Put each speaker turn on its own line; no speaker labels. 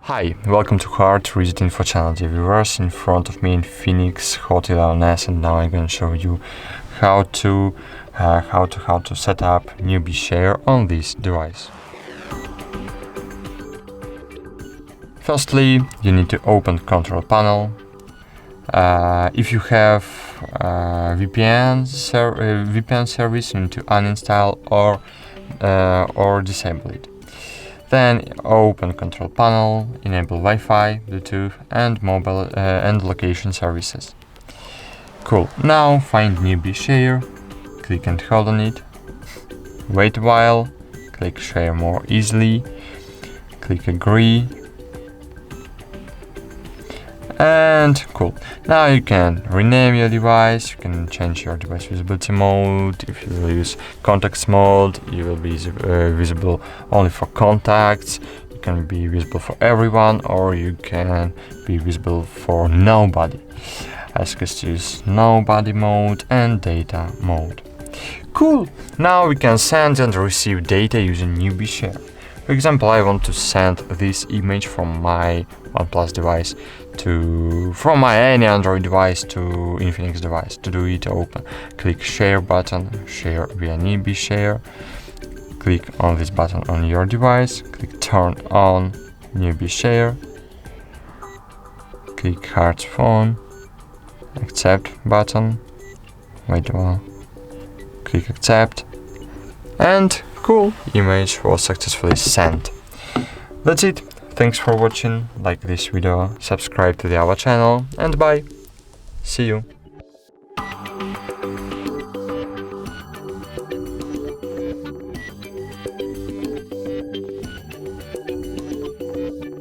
Hi, welcome to HardReset.Info channel, dear viewers. In front of me INFINIX Hot 11s, and now I'm going to show you how to set up newbie share on this device. Firstly, you need to open control panel. If you have VPN service, you need to uninstall or disable it. Then open control panel, enable Wi-Fi, Bluetooth and mobile and location services. Cool. Now find newbie share, click and hold on it, wait a while, click share more easily, click agree, and cool. Now you can rename your device, you can change your device visibility mode. If you will use contacts mode, you will be visible only for contacts. You can be visible for everyone, or you can be visible for nobody. Ask us to use nobody mode and data mode. Cool. Now we can send and receive data using newbie share. For example, I want to send this image from my OnePlus device from my any Android device to Infinix device. To do it, click share button, share via newbie share. Click on this button on your device, click turn on newbie share. Click hard phone, accept button, wait a while, click accept, and cool, image was successfully sent. That's it. Thanks for watching, like this video, subscribe to our channel, and bye. See you.